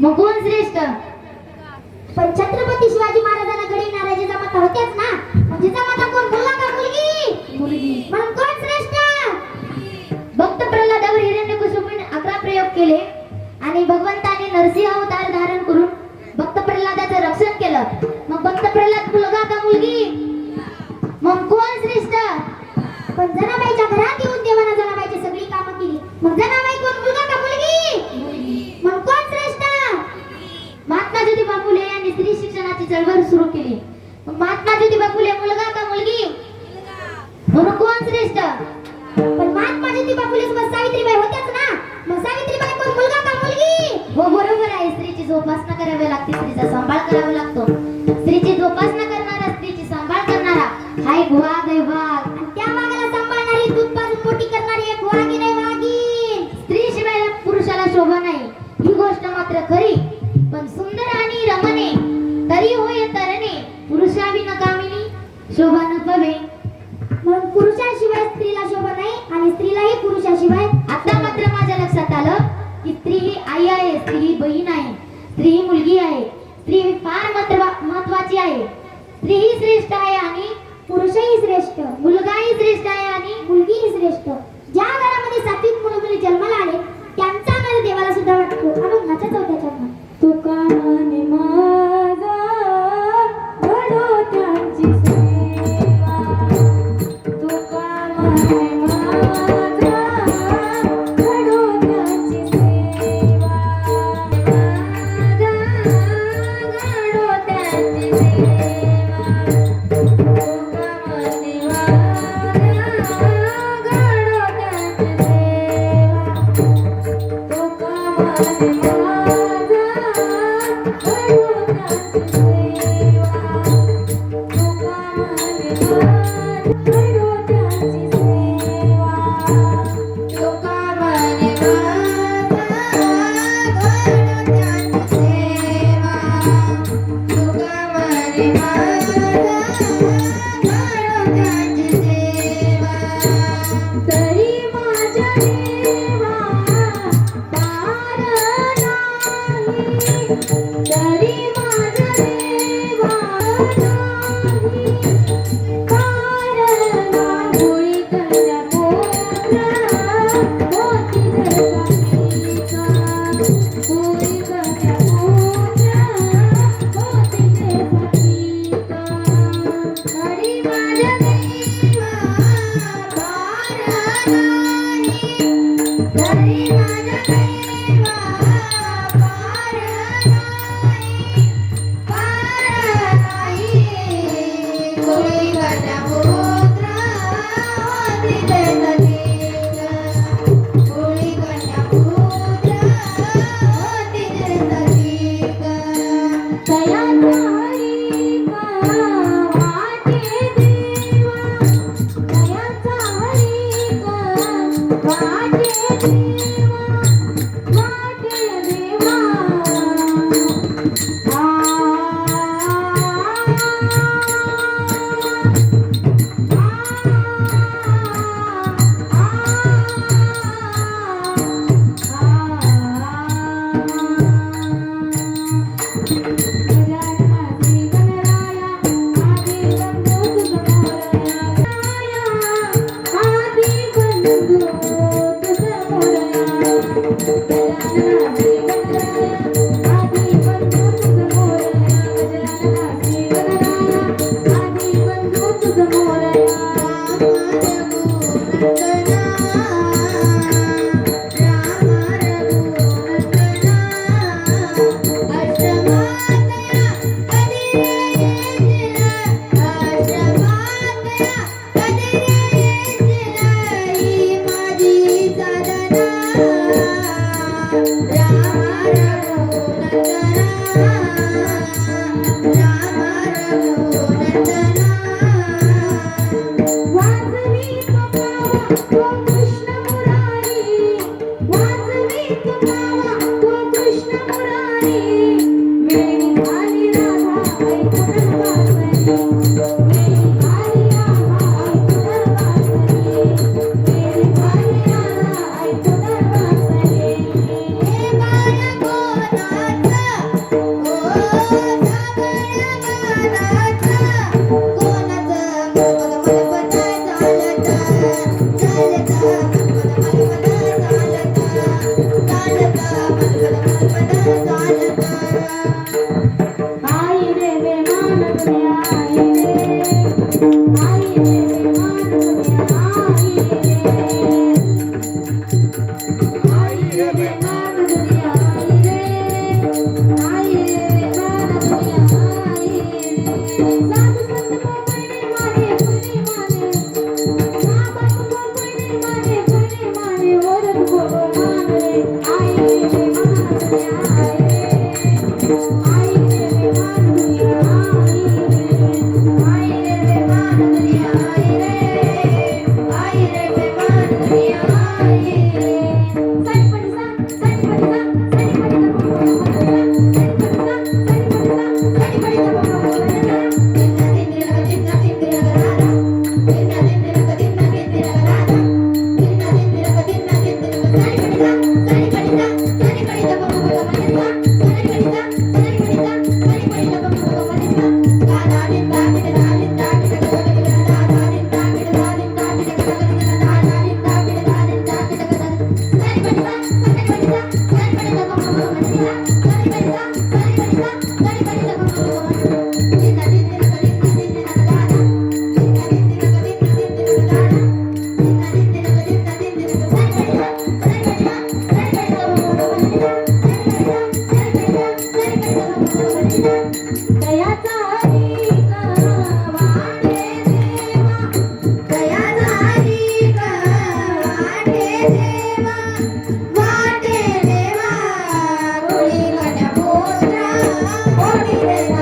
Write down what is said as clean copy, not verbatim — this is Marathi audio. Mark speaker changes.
Speaker 1: मग कोण श्रेष्ठ? पण छत्रपती शिवाजी महाराजांना गडी नाराजी जमाता होत्याच ना, म्हणजे जमाता कोण, मुलगा का मुलगी? मुलगी. मग कोण श्रेष्ठ? भक्त प्रल्हादावर हिरण्यकशिपूने 11 प्रयोग केले आणि भगवंताने नरसिंह अवतार धारण करून भक्त प्रल्हादाचं रक्षण केलं. मग भक्त प्रल्हाद मुलगा का मुलगी? मग कोण श्रेष्ठ? पण जनाबाईच्या घरात येऊन देवाना जनाबाईची सगळी कामं केली. मग जनाबाई कोण, मुलगा का मुलगी? मग कोण श्रेष्ठ? महात्मा ज्योतिबा फुले यांनी स्त्री शिक्षणाची चळवळ सुरू केली. मग महात्मा ज्योतिबा फुले मुलगा का मुलगी? म्हणून कोण श्रेष्ठ? पण महात्मा ज्योतिबा फुले सोबत सावित्रीबाई होत्याच ना, मग सावित्रीबाई कोण, मुलगा का मुलगी? हो बरोबर आहे. स्त्रीची जोपासना करावी लागते, स्त्रीचा सांभाळ करावा लागतो. स्त्रीची जोपासना करणारा, स्त्रीची सांभाळ करणारा हा एक वाघ आहे, वाघ. आणि त्या वाघाला सांभाळणारी, दूध पाजून मोठी करणारी एक वाघीण आहे, वाघीण. स्त्री शिवाय पुरुषाला शोभा नाही ही गोष्ट मात्र खरी. पण सुंदर आणि रमणे तरी होय तरणे, पुरुषाविना कामिनी शोभा न पावे. म्हणून पुरुषाशिवाय स्त्रीला शोभा नाही आणि स्त्रीलाही पुरुषाशिवाय. आता मात्र माझ्या लक्षात आलं की स्त्री ही आई आहे, स्त्री ही बहीण आहे, स्त्री ही मुलगी आहे, स्त्री ही फार महत्वाची आहे. स्त्री ही श्रेष्ठ आहे आणि पुरुषही श्रेष्ठ, मुलगाही श्रेष्ठ आहे आणि मुलगीही श्रेष्ठ. ज्या घरामध्ये सात्विक मुलमुली जन्माला आले त्यांचा आनंद देवाला सुद्धा वाटतो. अभंगाच्या 4थ्या चरणात तुका म्हणे माझा घडो त्यांची सेवा, तुका म्हणे माझा घडो त्यांची सेवा, माझा घडो त्यांची सेवा, तुका म्हणे माझा घडो त्यांची सेवा, तुका म्हणे
Speaker 2: आदि बंधु तुझ मोरया
Speaker 1: रे